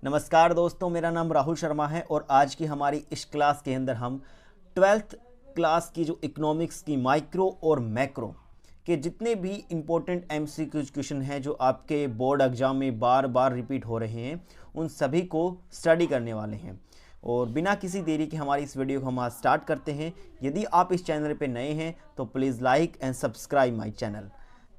नमस्कार दोस्तों, मेरा नाम राहुल शर्मा है और आज की हमारी इस क्लास के अंदर हम 12th क्लास की जो इकोनॉमिक्स की माइक्रो और मैक्रो के जितने भी इम्पोर्टेंट एमसीक्यू क्वेश्चन हैं जो आपके बोर्ड एग्जाम में बार बार रिपीट हो रहे हैं, उन सभी को स्टडी करने वाले हैं। और बिना किसी देरी के हमारी इस वीडियो को हम आज स्टार्ट करते हैं। यदि आप इस चैनल पर नए हैं तो please like and subscribe my channel.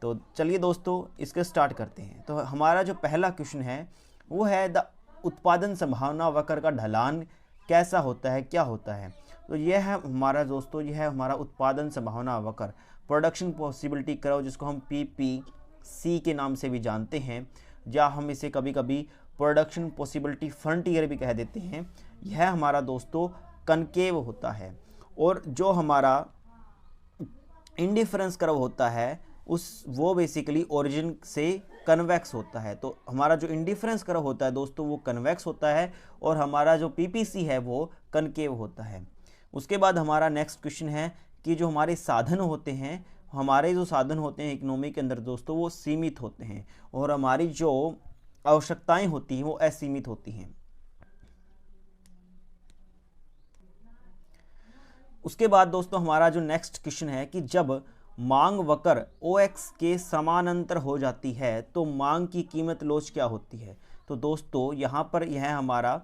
तो चलिए दोस्तों, इसको स्टार्ट करते हैं। तो हमारा जो पहला क्वेश्चन है वो है द उत्पादन संभावना वक्र का ढलान कैसा होता है, क्या होता है। तो यह है हमारा दोस्तों, यह है हमारा उत्पादन संभावना वक्र, प्रोडक्शन पॉसिबिलिटी कर्व, जिसको हम PPC के नाम से भी जानते हैं, या हम इसे कभी कभी प्रोडक्शन पॉसिबिलिटी फ्रंटियर भी कह देते हैं। यह हमारा दोस्तों कनकेव होता है। और जो हमारा इंडिफरेंस कर्व होता है वो बेसिकली ओरिजिन से कन्वेक्स होता है। तो हमारा जो इंडिफरेंस कर्व होता है दोस्तों वो कन्वेक्स होता है और हमारा जो PPC है वो कनकेव होता है। उसके बाद हमारा नेक्स्ट क्वेश्चन है कि जो हमारे साधन होते हैं, हमारे जो साधन होते हैं इकोनॉमी के अंदर दोस्तों वो सीमित होते हैं और हमारी जो आवश्यकताएं होती हैं वो असीमित होती हैं। उसके बाद दोस्तों हमारा जो नेक्स्ट क्वेश्चन है कि जब मांग वक्र OX के समानांतर हो जाती है तो मांग की कीमत लोच क्या होती है। तो दोस्तों यहाँ पर यह हमारा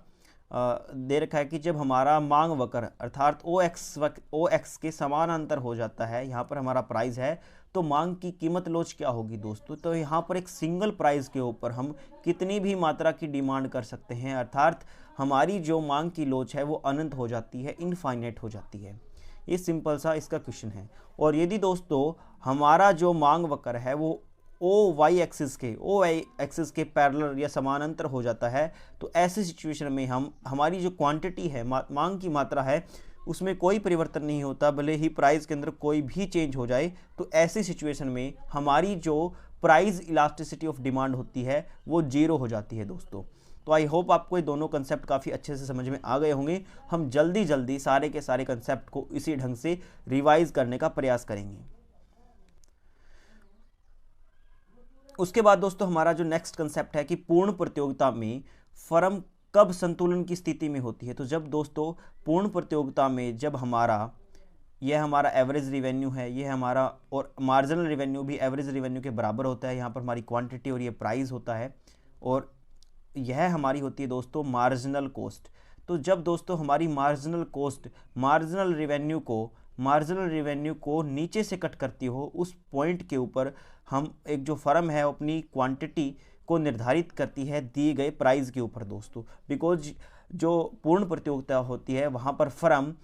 दे रखा है कि जब हमारा मांग वक्र अर्थात OX के समानांतर हो जाता है, यहाँ पर हमारा प्राइस है, तो मांग की कीमत लोच क्या होगी दोस्तों। तो यहाँ पर एक सिंगल प्राइस के ऊपर हम कितनी भी मात्रा की डिमांड कर सकते हैं, अर्थात हमारी जो मांग की लोच है वो अनंत हो जाती है, इनफाइनाइट हो जाती है। ये सिंपल सा इसका क्वेश्चन है। और यदि दोस्तों हमारा जो मांग वक्र है वो OY एक्सिस के पैरेलल या समानांतर हो जाता है, तो ऐसी सिचुएशन में हमारी जो क्वांटिटी है, मांग की मात्रा है, उसमें कोई परिवर्तन नहीं होता, भले ही प्राइस के अंदर कोई भी चेंज हो जाए। तो ऐसी सिचुएशन में हमारी जो प्राइस इलास्टिसिटी ऑफ डिमांड होती है वो 0 हो जाती है दोस्तों। तो आई होप आपको ये दोनों कंसेप्ट काफ़ी अच्छे से समझ में आ गए होंगे। हम जल्दी सारे के सारे कंसेप्ट को इसी ढंग से रिवाइज करने का प्रयास करेंगे। उसके बाद दोस्तों हमारा जो नेक्स्ट कंसेप्ट है कि पूर्ण प्रतियोगिता में फर्म कब संतुलन की स्थिति में होती है। तो जब दोस्तों पूर्ण प्रतियोगिता में जब यह हमारा एवरेज रिवेन्यू है, यह हमारा, और मार्जिनल रिवेन्यू भी एवरेज रिवेन्यू के बराबर होता है। यहाँ पर हमारी क्वांटिटी और ये प्राइस होता है और यह हमारी होती है दोस्तों मार्जिनल कॉस्ट। तो जब दोस्तों हमारी मार्जिनल कॉस्ट मार्जिनल रिवेन्यू को नीचे से कट करती हो, उस पॉइंट के ऊपर हम एक जो फर्म है अपनी क्वांटिटी को निर्धारित करती है दिए गए प्राइस के ऊपर दोस्तों। बिकॉज जो पूर्ण प्रतियोगिता होती है वहाँ पर फर्म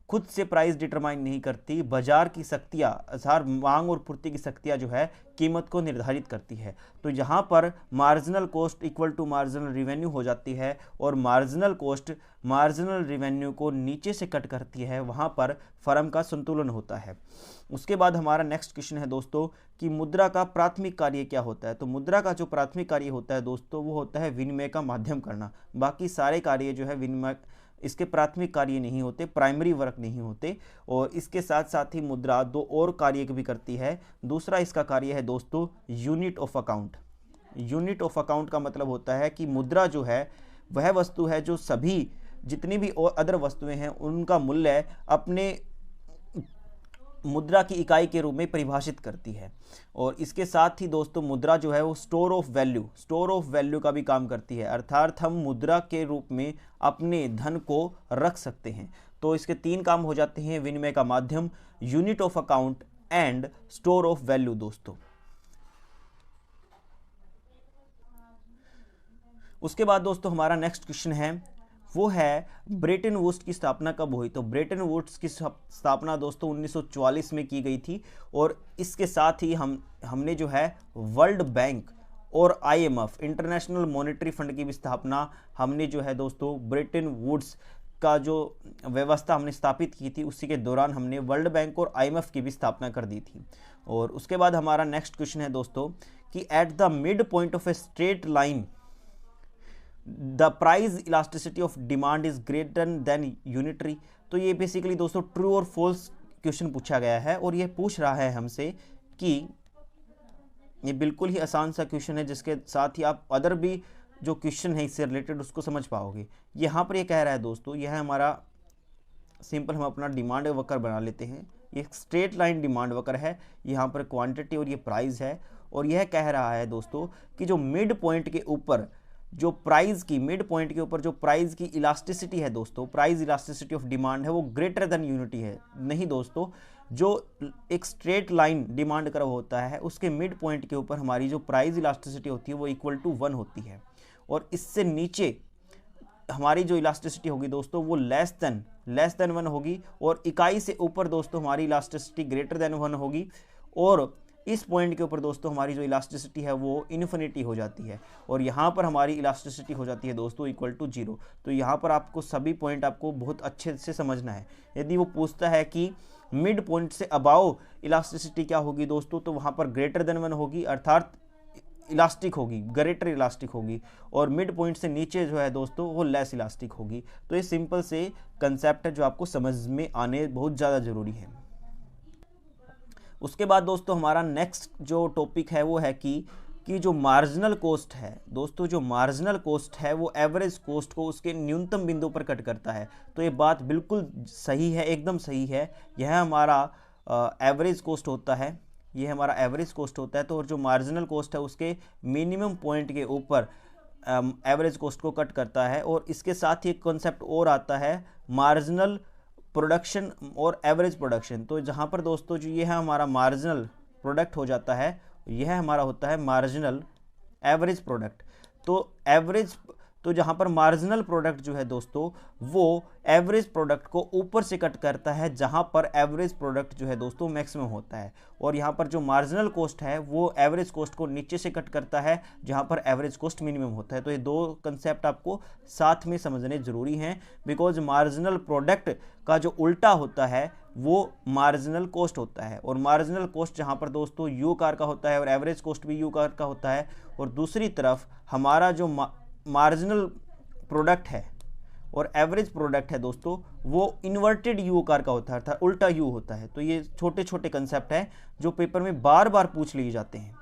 खुद से प्राइस डिटरमाइन नहीं करती, बाजार की शक्तियाँ अर्थात मांग और पूर्ति की शक्तियाँ जो है कीमत को निर्धारित करती है। तो यहाँ पर marginal cost equal to marginal revenue हो जाती है और मार्जिनल कॉस्ट मार्जिनल रिवेन्यू को नीचे से कट करती है, वहाँ पर फर्म का संतुलन होता है। उसके बाद हमारा नेक्स्ट क्वेश्चन है दोस्तों कि मुद्रा का प्राथमिक कार्य क्या होता है। तो मुद्रा का जो प्राथमिक कार्य होता है दोस्तों वो होता है विनिमय का माध्यम करना। बाकी सारे कार्य जो है विनिमय, इसके प्राथमिक कार्य नहीं होते, प्राइमरी वर्क नहीं होते। और इसके साथ साथ ही मुद्रा दो और कार्य भी करती है। दूसरा इसका कार्य है दोस्तों unit of account. Unit of account का मतलब होता है कि मुद्रा जो है वह वस्तु है जो सभी जितनी भी और अदर वस्तुएं हैं उनका मूल्य अपने मुद्रा की इकाई के रूप में परिभाषित करती है। और इसके साथ ही दोस्तों मुद्रा जो है वो स्टोर ऑफ वैल्यू का भी काम करती है, अर्थात हम मुद्रा के रूप में अपने धन को रख सकते हैं। तो इसके 3 काम हो जाते हैं, विनिमय का माध्यम, unit of account and store of value दोस्तों। उसके बाद दोस्तों हमारा नेक्स्ट क्वेश्चन है वो है ब्रेटन वुड्स की स्थापना कब हुई। तो ब्रेटन वुड्स की स्थापना दोस्तों 1944 में की गई थी। और इसके साथ ही हमने जो है वर्ल्ड बैंक और IMF इंटरनेशनल मॉनेटरी फंड की भी स्थापना हमने जो है दोस्तों ब्रेटन वुड्स का जो व्यवस्था हमने स्थापित की थी उसी के दौरान हमने वर्ल्ड बैंक और IMF की भी स्थापना कर दी थी। और उसके बाद हमारा नेक्स्ट क्वेश्चन है दोस्तों कि at the mid point of a straight line the price elasticity of demand is greater than unitary. तो ये बेसिकली दोस्तों ट्रू और फॉल्स क्वेश्चन पूछा गया है और ये पूछ रहा है हमसे कि ये बिल्कुल ही आसान सा क्वेश्चन है जिसके साथ ही आप अदर भी जो क्वेश्चन है इससे रिलेटेड उसको समझ पाओगे। यहाँ पर ये कह रहा है दोस्तों, यह है हमारा सिंपल, हम अपना डिमांड वक्र बना लेते हैं। ये स्ट्रेट लाइन डिमांड वक्र है, यहाँ पर क्वांटिटी और ये प्राइस है। और यह कह रहा है दोस्तों कि जो मिड पॉइंट के ऊपर जो प्राइस की, मिड पॉइंट के ऊपर जो प्राइस की इलास्टिसिटी है दोस्तों, प्राइस इलास्टिसिटी ऑफ डिमांड है, वो ग्रेटर देन यूनिटी है। नहीं दोस्तों, जो एक स्ट्रेट लाइन डिमांड कर्व होता है उसके मिड पॉइंट के ऊपर हमारी जो प्राइस इलास्टिसिटी होती है वो इक्वल टू 1 होती है, और इससे नीचे हमारी जो इलास्टिसिटी होगी दोस्तों वो लेस देन 1 होगी, और इकाई से ऊपर दोस्तों हमारी इलास्टिसिटी ग्रेटर देन 1 होगी, और इस पॉइंट के ऊपर दोस्तों हमारी जो इलास्टिसिटी है वो इन्फिनिटी हो जाती है, और यहाँ पर हमारी इलास्टिसिटी हो जाती है दोस्तों इक्वल टू 0। तो यहाँ पर आपको सभी पॉइंट आपको बहुत अच्छे से समझना है। यदि वो पूछता है कि मिड पॉइंट से अबाव इलास्टिसिटी क्या होगी दोस्तों, तो वहाँ पर ग्रेटर देन 1 होगी, अर्थात इलास्टिक होगी, ग्रेटर इलास्टिक होगी, और मिड पॉइंट से नीचे जो है दोस्तों वो लेस इलास्टिक होगी। तो ये सिंपल से कंसेप्ट है जो आपको समझ में आने बहुत ज़्यादा ज़रूरी है। उसके बाद दोस्तों हमारा नेक्स्ट जो टॉपिक है वो है कि जो मार्जिनल कॉस्ट है दोस्तों, जो मार्जिनल कॉस्ट है वो एवरेज कॉस्ट को उसके न्यूनतम बिंदु पर कट करता है। तो ये बात बिल्कुल सही है, एकदम सही है। यह हमारा एवरेज कॉस्ट होता है, ये हमारा एवरेज कॉस्ट होता है। तो और जो मार्जिनल कॉस्ट है उसके मिनिमम पॉइंट के ऊपर एवरेज कॉस्ट को कट करता है। और इसके साथ ही एक कॉन्सेप्ट और आता है, मार्जिनल प्रोडक्शन और एवरेज प्रोडक्शन। तो जहाँ पर दोस्तों जो ये है हमारा मार्जिनल प्रोडक्ट हो जाता है, यह हमारा होता है मार्जिनल एवरेज प्रोडक्ट। तो जहाँ पर मार्जिनल प्रोडक्ट जो है दोस्तों वो एवरेज प्रोडक्ट को ऊपर से कट करता है, जहाँ पर एवरेज प्रोडक्ट जो है दोस्तों मैक्सिमम होता है। और यहाँ पर जो मार्जिनल कॉस्ट है वो एवरेज कॉस्ट को नीचे से कट करता है, जहाँ पर एवरेज कॉस्ट मिनिमम होता है। तो ये दो कंसेप्ट आपको साथ में समझने जरूरी हैं, बिकॉज मार्जिनल प्रोडक्ट का जो उल्टा होता है वो मार्जिनल कॉस्ट होता है। और मार्जिनल कॉस्ट जहाँ पर दोस्तों यू आकार का होता है और एवरेज कॉस्ट भी यू आकार का होता है। और दूसरी तरफ हमारा जो मार्जिनल प्रोडक्ट है और एवरेज प्रोडक्ट है दोस्तों वो इन्वर्टेड यू आकार का होता है, अर्थात उल्टा यू होता है। तो ये छोटे छोटे कंसेप्ट हैं जो पेपर में बार बार पूछ लिए जाते हैं।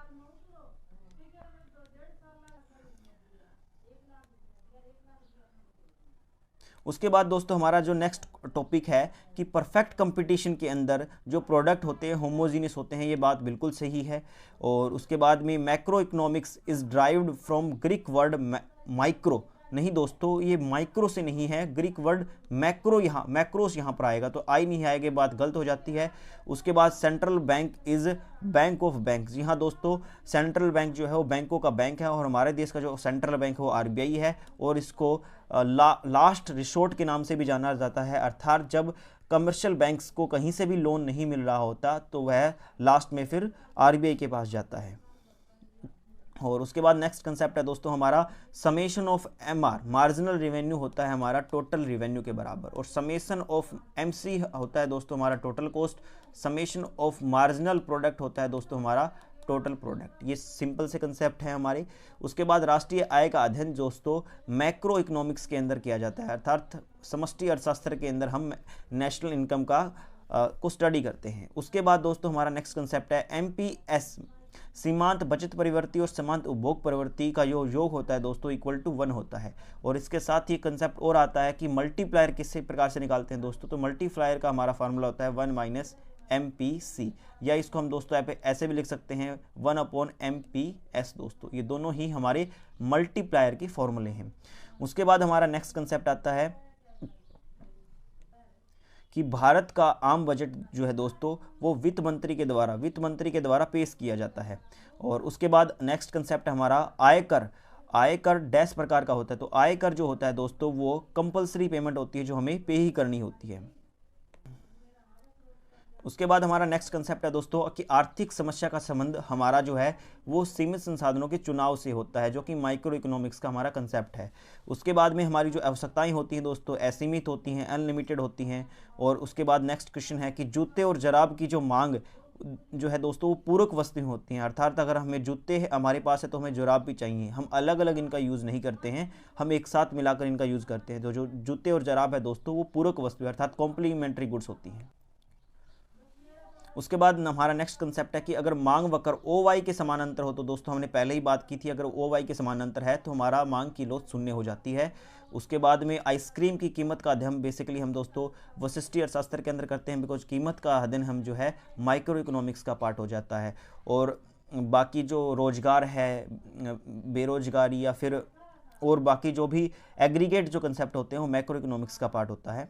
उसके बाद दोस्तों हमारा जो नेक्स्ट टॉपिक है कि परफेक्ट कंपटीशन के अंदर जो प्रोडक्ट होते हैं होमोजीनियस होते हैं, ये बात बिल्कुल सही है। और उसके बाद में macro economics is derived from Greek word micro. नहीं दोस्तों, ये माइक्रो से नहीं है, ग्रीक वर्ड मैक्रो, यहाँ मैक्रोस यहाँ पर आएगा, तो आई नहीं आएगी, बात गलत हो जाती है। उसके बाद central bank is bank of bank. जी हाँ दोस्तों, सेंट्रल बैंक जो है वो बैंकों का बैंक है, और हमारे देश का जो सेंट्रल बैंक है वो आरबीआई है, और इसको लास्ट रिसोर्ट के नाम से भी जाना जाता है। अर्थात जब कमर्शियल बैंक्स को कहीं से भी लोन नहीं मिल रहा होता तो वह लास्ट में फिर आरबीआई के पास जाता है। और उसके बाद नेक्स्ट कंसेप्ट है दोस्तों हमारा summation of MR. Marginal revenue होता है हमारा टोटल रेवेन्यू के बराबर, और समेशन ऑफ एमसी होता है दोस्तों हमारा total cost. Summation of marginal product होता है दोस्तों हमारा टोटल प्रोडक्ट। ये सिंपल से कंसेप्ट है हमारे। उसके बाद राष्ट्रीय आय का अध्ययन दोस्तों मैक्रो इकोनॉमिक्स के अंदर किया जाता है, अर्थात समष्टि अर्थशास्त्र के अंदर हम नेशनल इनकम को स्टडी करते हैं। उसके बाद दोस्तों हमारा नेक्स्ट कंसेप्ट है एमपीएस, सीमांत बचत प्रवृत्ति और सीमांत उपभोग प्रवृत्ति का जो योग होता है दोस्तों इक्वल टू 1 होता है। और इसके साथ ही कंसेप्ट और आता है कि मल्टीप्लायर किस प्रकार से निकालते हैं दोस्तों, तो मल्टीप्लायर का हमारा फार्मूला होता है 1 माइनस MPC, या इसको हम दोस्तों ऐसे भी लिख सकते हैं 1/MPS दोस्तों। ये दोनों ही हमारे मल्टीप्लायर के फॉर्मूले हैं। उसके बाद हमारा नेक्स्ट कंसेप्ट आता है कि भारत का आम बजट जो है दोस्तों वो वित्त मंत्री के द्वारा पेश किया जाता है। और उसके बाद नेक्स्ट कंसेप्ट हमारा आयकर। आयकर डैश प्रकार का होता है, तो आयकर जो होता है दोस्तों वो कंपलसरी पेमेंट होती है जो हमें पे ही करनी होती है। उसके बाद हमारा नेक्स्ट कंसेप्ट है दोस्तों कि आर्थिक समस्या का संबंध हमारा जो है वो सीमित संसाधनों के चुनाव से होता है, जो कि माइक्रो इकोनॉमिक्स का हमारा कंसेप्ट है। उसके बाद में हमारी जो आवश्यकताएं होती हैं दोस्तों असीमित होती हैं, अनलिमिटेड होती हैं। और उसके बाद नेक्स्ट क्वेश्चन है कि जूते और जराब की जो मांग जो है दोस्तों वो पूरक वस्तुएं होती हैं, अर्थात अगर हमें जूते हमारे पास है तो हमें जुराब भी चाहिए। हम अलग अलग इनका यूज़ नहीं करते हैं, हम एक साथ मिलाकर इनका यूज़ करते हैं। तो जो जूते और जराब है दोस्तों वो पूरक वस्तु है, अर्थात कॉम्प्लीमेंट्री गुड्स होती हैं। उसके बाद हमारा नेक्स्ट कंसेप्ट है कि अगर मांग वक्र ओ वाई के समानांतर हो, तो दोस्तों हमने पहले ही बात की थी, अगर ओ वाई के समानांतर है तो हमारा मांग की लोच शून्य हो जाती है। उसके बाद में आइसक्रीम की कीमत का अध्ययन बेसिकली हम दोस्तों वशिष्ठी अर्थशास्त्र के अंदर करते हैं, बिकॉज कीमत का अध्ययन हम जो है माइक्रो इकोनॉमिक्स का पार्ट हो जाता है। और बाकी जो रोजगार है, बेरोजगारी या फिर और बाकी जो भी एग्रीगेट जो कंसेप्ट होते हैं वो मैक्रो इकोनॉमिक्स का पार्ट होता है।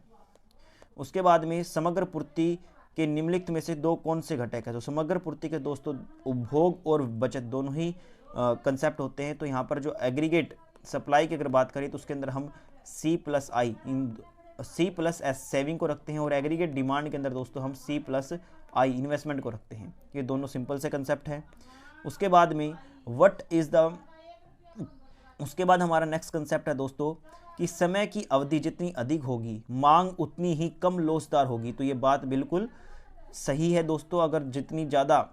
उसके बाद में समग्र पूर्ति के निम्नलिखित में से दो कौन से घटक है? तो समग्र पूर्ति के दोस्तों उपभोग और बचत दोनों ही कंसेप्ट होते हैं। तो यहाँ पर जो एग्रीगेट सप्लाई की अगर बात करें तो उसके अंदर हम C+I C+S सेविंग को रखते हैं, और एग्रीगेट डिमांड के अंदर दोस्तों हम C+I इन्वेस्टमेंट को रखते हैं। ये दोनों सिंपल से कंसेप्ट हैं। उसके बाद में उसके बाद हमारा नेक्स्ट कंसेप्ट है दोस्तों कि समय की अवधि जितनी अधिक होगी मांग उतनी ही कम लोचदार होगी। तो ये बात बिल्कुल सही है दोस्तों, अगर जितनी ज़्यादा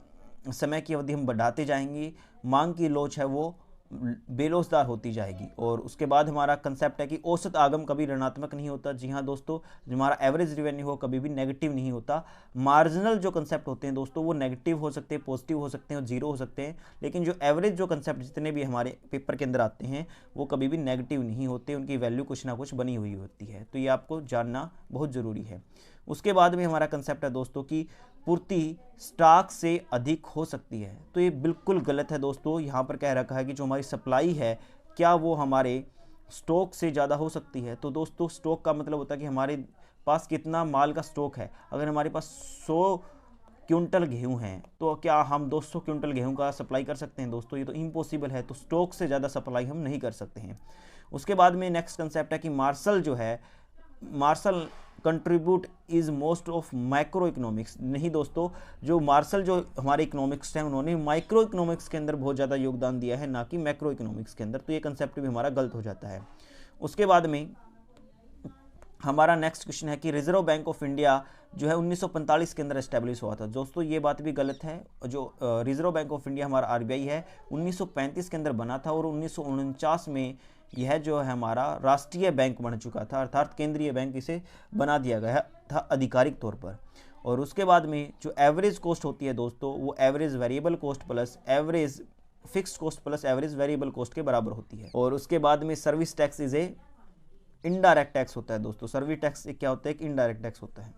समय की अवधि हम बढ़ाते जाएंगे मांग की लोच है वो बेलोचदार होती जाएगी। और उसके बाद हमारा कंसेप्ट है कि औसत आगम कभी ऋणात्मक नहीं होता। जी हाँ दोस्तों, जो हमारा एवरेज रेवेन्यू हो कभी भी नेगेटिव नहीं होता। मार्जिनल जो कंसेप्ट होते हैं दोस्तों वो नेगेटिव हो सकते हैं, पॉजिटिव हो सकते हैं और जीरो हो सकते हैं, लेकिन जो एवरेज जो कंसेप्ट जितने भी हमारे पेपर के अंदर आते हैं वो कभी भी नेगेटिव नहीं होते, उनकी वैल्यू कुछ ना कुछ बनी हुई होती है। तो ये आपको जानना बहुत ज़रूरी है। उसके बाद में हमारा कंसेप्ट है दोस्तों कि पूर्ति स्टॉक से अधिक हो सकती है। तो ये बिल्कुल गलत है दोस्तों। यहाँ पर कह रखा है कि जो हमारी सप्लाई है क्या वो हमारे स्टॉक से ज़्यादा हो सकती है। तो दोस्तों स्टॉक का मतलब होता है कि हमारे पास कितना माल का स्टॉक है। अगर हमारे पास 100 क्विंटल गेहूँ हैं तो क्या हम 200 क्विंटल गेहूँ का सप्लाई कर सकते हैं? दोस्तों ये तो इम्पॉसिबल है। तो स्टॉक से ज़्यादा सप्लाई हम नहीं कर सकते हैं। उसके बाद में नेक्स्ट कंसेप्ट है कि Marshall contribute is most of microeconomics. नहीं दोस्तों, जो मार्शल जो हमारे इकोनॉमिक्स हैं उन्होंने माइक्रो इकोनॉमिक्स के अंदर बहुत ज़्यादा योगदान दिया है, ना कि मैक्रो इकोनॉमिक्स के अंदर। तो ये कंसेप्ट भी हमारा गलत हो जाता है। उसके बाद में हमारा नेक्स्ट क्वेश्चन है कि रिजर्व बैंक ऑफ इंडिया जो है 1945 के अंदर एस्टेब्लिश हुआ था। दोस्तों ये बात भी गलत है। जो रिजर्व बैंक ऑफ इंडिया हमारा RBI है 1935 के अंदर बना था, और 1949 में यह जो है हमारा राष्ट्रीय बैंक बन चुका था, अर्थात केंद्रीय बैंक इसे बना दिया गया था आधिकारिक तौर पर। और उसके बाद में जो एवरेज कॉस्ट होती है दोस्तों वो average variable cost plus average fixed cost plus average variable cost के बराबर होती है। और उसके बाद में service tax is a indirect tax होता है दोस्तों। सर्विस टैक्स क्या होता है? एक इनडायरेक्ट टैक्स होता है।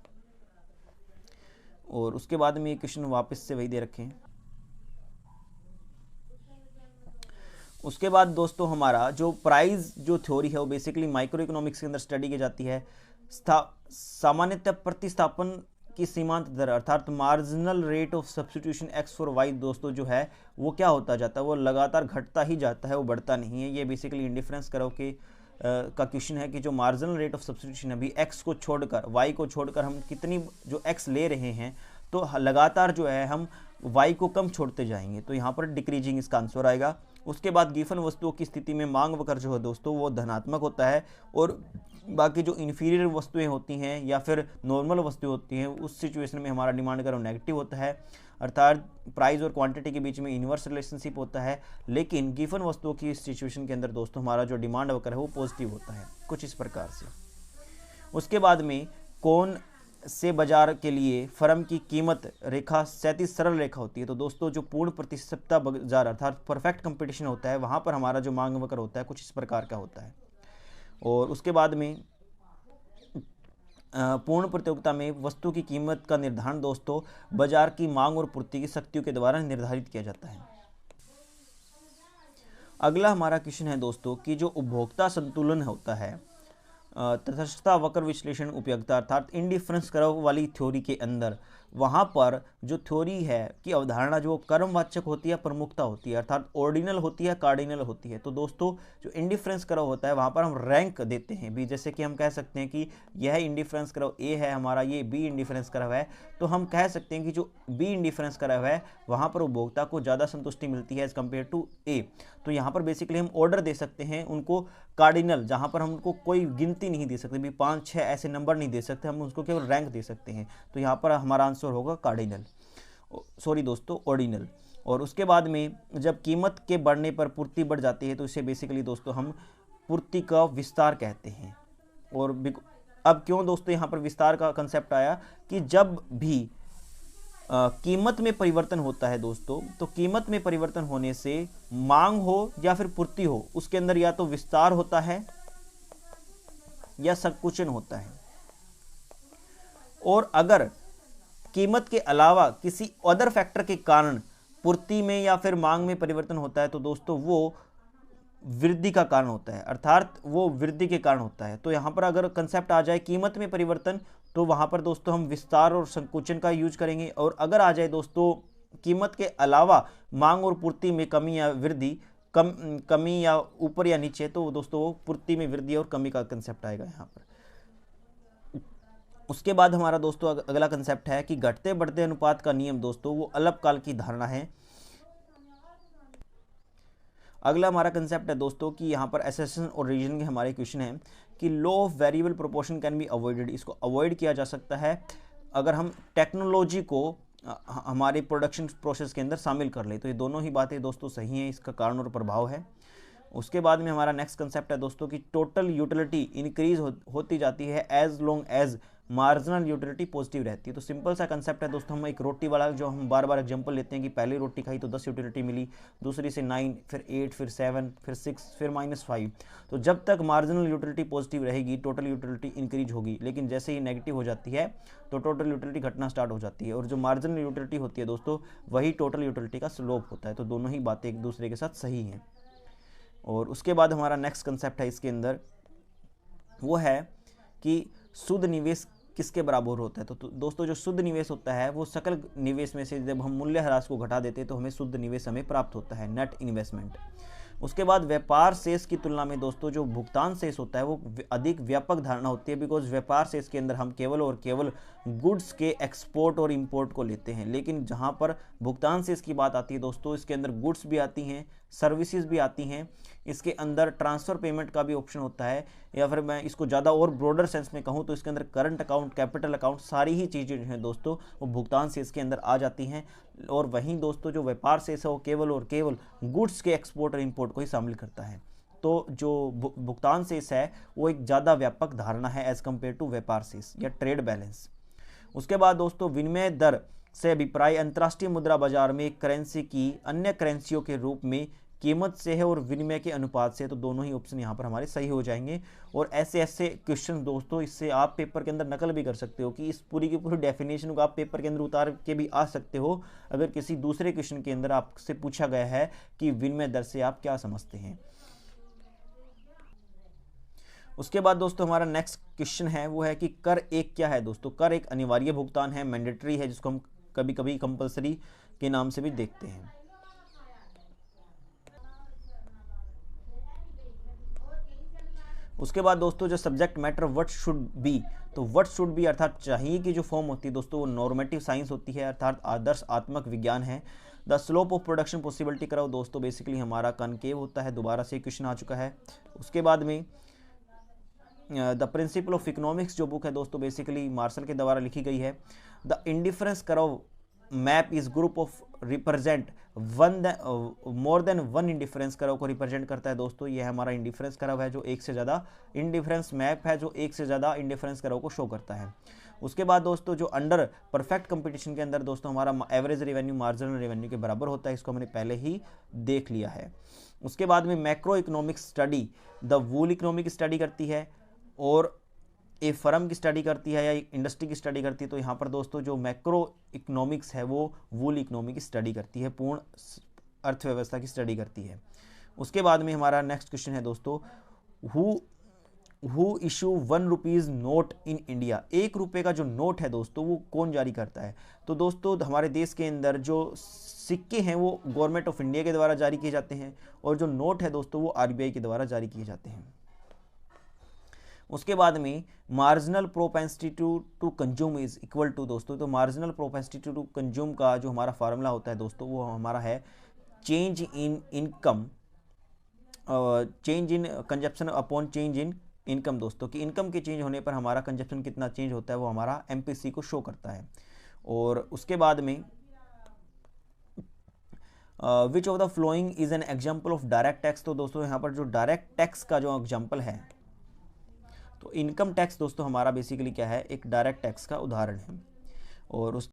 और उसके बाद में ये क्वेश्चन वापस से वही दे रखे हैं। उसके बाद दोस्तों हमारा जो प्राइस जो थ्योरी है वो बेसिकली माइक्रो इकोनॉमिक्स के अंदर स्टडी की जाती है। सामान्यतः प्रतिस्थापन की सीमांत दर अर्थात marginal rate of substitution X for Y दोस्तों जो है वो क्या होता जाता है? वो लगातार घटता ही जाता है, वो बढ़ता नहीं है। ये बेसिकली इंडिफरेंस करो कि का क्वेश्चन है कि जो मार्जिनल रेट ऑफ सब्स्टिट्यूशन अभी एक्स को छोड़कर वाई को छोड़कर हम कितनी जो एक्स ले रहे हैं तो लगातार जो है हम वाई को कम छोड़ते जाएंगे। तो यहाँ पर डिक्रीजिंग इसका आंसर आएगा। उसके बाद गिवन वस्तुओं की स्थिति में मांग वक्र जो है दोस्तों वो धनात्मक होता है, और बाकी जो इन्फीरियर वस्तुएं होती हैं या फिर नॉर्मल वस्तुएं होती हैं उस सिचुएशन में हमारा डिमांड कर्व नेगेटिव होता है, अर्थात प्राइस और क्वांटिटी के बीच में इन्वर्स रिलेशनशिप होता है। लेकिन गिवन वस्तुओं की सिचुएशन के अंदर दोस्तों हमारा जो डिमांड वक्र है वो पॉजिटिव होता है, कुछ इस प्रकार से। उसके बाद में कौन से बाजार के लिए फर्म की कीमत रेखा क्षैतिज सरल रेखा होती है? तो दोस्तों जो पूर्ण प्रतिस्पर्धा बाजार अर्थात परफेक्ट कंपटीशन होता है वहाँ पर हमारा जो मांग वक्र होता है कुछ इस प्रकार का होता है। और उसके बाद में पूर्ण प्रतियोगिता में वस्तु की कीमत का निर्धारण दोस्तों बाजार की मांग और पूर्ति की शक्तियों के द्वारा निर्धारित किया जाता है। अगला हमारा क्वेश्चन है दोस्तों कि जो उपभोक्ता संतुलन होता है तटस्थता वक्र विश्लेषण उपयोगिता अर्थात इंडिफरेंस कर्व वाली थ्योरी के अंदर वहाँ पर जो थ्योरी है कि अवधारणा जो कर्मवाचक होती है प्रमुखता होती है, अर्थात ऑर्डिनल होती है कार्डिनल होती है। तो दोस्तों जो इंडिफरेंस कर्व होता है वहाँ पर हम रैंक देते हैं भी, जैसे कि हम कह सकते हैं कि यह इंडिफरेंस कर्व ए है हमारा, ये बी इंडिफरेंस कर्व है, तो हम कह सकते हैं कि जो बी इंडिफरेंस कर्व है वहाँ पर उपभोक्ता को ज़्यादा संतुष्टि मिलती है एज कम्पेयर टू ए। तो यहाँ पर बेसिकली हम ऑर्डर दे सकते हैं उनको कार्डिनल, जहाँ पर हम उनको कोई गिनती नहीं दे सकते भी 5-6 ऐसे नंबर नहीं दे सकते, हम उसको केवल रैंक दे सकते हैं। तो यहाँ पर हमारा आंसर होगा कार्डिनल, सॉरी दोस्तों ऑर्डिनल। और उसके बाद में जब कीमत के बढ़ने पर पूर्ति बढ़ जाती है तो इसे बेसिकली दोस्तों हम पूर्ति का विस्तार कहते हैं। और अब क्यों दोस्तों यहाँ पर विस्तार का कंसेप्ट आया कि जब भी कीमत में परिवर्तन होता है दोस्तों, तो कीमत में परिवर्तन होने से मांग हो या फिर पूर्ति हो, उसके अंदर या तो विस्तार होता है या संकुचन होता है। और अगर कीमत के अलावा किसी अदर फैक्टर के कारण पूर्ति में या फिर मांग में परिवर्तन होता है तो दोस्तों वो वृद्धि का कारण होता है, अर्थात वो वृद्धि के कारण होता है। तो यहाँ पर अगर कंसेप्ट आ जाए कीमत में परिवर्तन, तो वहाँ पर दोस्तों हम विस्तार और संकुचन का यूज करेंगे। और अगर आ जाए दोस्तों कीमत के अलावा मांग और पूर्ति में कमी या वृद्धि, कमी या ऊपर या नीचे, तो दोस्तों पूर्ति में वृद्धि और कमी का कंसेप्ट आएगा यहाँ पर। उसके बाद हमारा दोस्तों अगला कंसेप्ट है कि घटते बढ़ते अनुपात का नियम दोस्तों वो अल्पकाल की धारणा है। अगला हमारा कंसेप्ट है दोस्तों कि यहाँ पर एसेशन और रीजन के हमारे क्वेश्चन है कि law of variable proportion can be avoided. इसको अवॉइड किया जा सकता है अगर हम टेक्नोलॉजी को हमारे प्रोडक्शन प्रोसेस के अंदर शामिल कर ले। तो ये दोनों ही बातें दोस्तों सही हैं, इसका कारण और प्रभाव है। उसके बाद में हमारा नेक्स्ट कंसेप्ट है दोस्तों कि टोटल यूटिलिटी इंक्रीज होती जाती है as long as marginal utility positive रहती है। तो सिंपल सा कंसेप्ट है दोस्तों, हम एक रोटी वाला जो हम बार बार एग्जांपल लेते हैं कि पहली रोटी खाई तो 10 यूटिलिटी मिली, दूसरी से 9, फिर 8, फिर 7, फिर 6, फिर -5। तो जब तक मार्जिनल यूटिलिटी पॉजिटिव रहेगी टोटल यूटिलिटी इंक्रीज होगी, लेकिन जैसे ही नेगेटिव हो जाती है तो टोटल यूटिलिटी घटना स्टार्ट हो जाती है। और जो मार्जिनल यूटिलिटी होती है दोस्तों वही टोटल यूटिलिटी का स्लोप होता है। तो दोनों ही बातें एक दूसरे के साथ सही हैं। और उसके बाद हमारा नेक्स्ट कंसेप्ट है इसके अंदर, वो है कि शुद्ध निवेश किसके बराबर होता है। तो दोस्तों जो शुद्ध निवेश होता है वो सकल निवेश में से जब हम मूल्यह्रास को घटा देते हैं तो हमें शुद्ध निवेश हमें प्राप्त होता है, नेट इन्वेस्टमेंट। उसके बाद व्यापार शेष की तुलना में दोस्तों जो भुगतान शेष होता है वो अधिक व्यापक धारणा होती है, बिकॉज व्यापार शेष के अंदर हम केवल और केवल गुड्स के एक्सपोर्ट और इंपोर्ट को लेते हैं। लेकिन जहाँ पर भुगतान शेष की बात आती है दोस्तों, इसके अंदर गुड्स भी आती हैं, सर्विसेज भी आती हैं, इसके अंदर ट्रांसफ़र पेमेंट का भी ऑप्शन होता है, या फिर मैं इसको ज़्यादा और ब्रॉडर सेंस में कहूँ तो इसके अंदर करंट अकाउंट, कैपिटल अकाउंट, सारी ही चीज़ें जो हैं दोस्तों वो भुगतान शेष के अंदर आ जाती हैं। और वहीं दोस्तों जो व्यापार शेष है वो केवल और केवल गुड्स के एक्सपोर्ट और इंपोर्ट को ही शामिल करता है। तो जो भुगतान शेष है वो एक ज़्यादा व्यापक धारणा है एज कम्पेयर टू व्यापार शेष या ट्रेड बैलेंस। उसके बाद दोस्तों विनिमय दर से अभिप्राय अंतर्राष्ट्रीय मुद्रा बाजार में एक करेंसी की अन्य करेंसियों के रूप में कीमत से है और विनिमय के अनुपात से। तो दोनों ही ऑप्शन यहाँ पर हमारे सही हो जाएंगे। और ऐसे ऐसे क्वेश्चन दोस्तों इससे आप पेपर के अंदर नकल भी कर सकते हो कि इस पूरी की पूरी डेफिनेशन को आप पेपर के अंदर उतार के भी आ सकते हो अगर किसी दूसरे क्वेश्चन के अंदर आपसे पूछा गया है कि विनिमय दर से आप क्या समझते हैं। उसके बाद दोस्तों हमारा नेक्स्ट क्वेश्चन है वो है कि कर एक क्या है दोस्तों। कर एक अनिवार्य भुगतान है, मैंडेटरी है, जिसको हम कभी कभी कंपलसरी के नाम से भी देखते हैं। उसके बाद दोस्तों जो subject matter what should be, तो व्हाट शुड बी अर्थात चाहिए की जो फॉर्म होती है दोस्तों वो नॉर्मेटिव साइंस होती है, अर्थात आदर्श आत्मक विज्ञान है। The slope of production possibility कराओ दोस्तों बेसिकली हमारा कनकेव होता है, दोबारा से क्वेश्चन आ चुका है। उसके बाद में द प्रिंसिपल ऑफ इकोनॉमिक्स जो बुक है दोस्तों बेसिकली मार्शल के द्वारा लिखी गई है। The indifference curve map is group of represent more than one indifference curve को रिप्रेजेंट करता है दोस्तों। ये हमारा इंडिफरेंस कर्व है जो एक से ज़्यादा, इंडिफरेंस मैप है जो एक से ज़्यादा इंडिफरेंस कर्व को शो करता है। उसके बाद दोस्तों जो अंडर परफेक्ट कंपटीशन के अंदर दोस्तों हमारा एवरेज रेवेन्यू मार्जिनल रेवेन्यू के बराबर होता है, इसको हमने पहले ही देख लिया है। उसके बाद में macro economic study the wool economic study करती है और ए फर्म की स्टडी करती है या इंडस्ट्री की स्टडी करती है। तो यहाँ पर दोस्तों जो मैक्रो इकोनॉमिक्स है वो वूल इकोनॉमी की स्टडी करती है, पूर्ण अर्थव्यवस्था की स्टडी करती है। उसके बाद में हमारा नेक्स्ट क्वेश्चन है दोस्तों who issue 1 rupees note in India. 1 रुपये का जो नोट है दोस्तों वो कौन जारी करता है। तो दोस्तों हमारे देश के अंदर जो सिक्के हैं वो गवर्नमेंट ऑफ इंडिया के द्वारा जारी किए जाते हैं और जो नोट है दोस्तों वो RBI के द्वारा जारी किए जाते हैं। उसके बाद में marginal propensity to consume is equal to दोस्तों, तो मार्जिनल प्रोपेंसिटी टू कंज्यूम का जो हमारा फार्मूला होता है दोस्तों वो हमारा है change in income, change in consumption upon change in income दोस्तों, कि इनकम के चेंज होने पर हमारा कंजप्शन कितना चेंज होता है वो हमारा MPC को शो करता है। और उसके बाद में which of the following is an example of direct tax. तो दोस्तों यहाँ पर जो डायरेक्ट टैक्स का जो एग्जाम्पल है तो इनकम टैक्स दोस्तों हमारा बेसिकली क्या है, एक डायरेक्ट टैक्स का उदाहरण है। और उस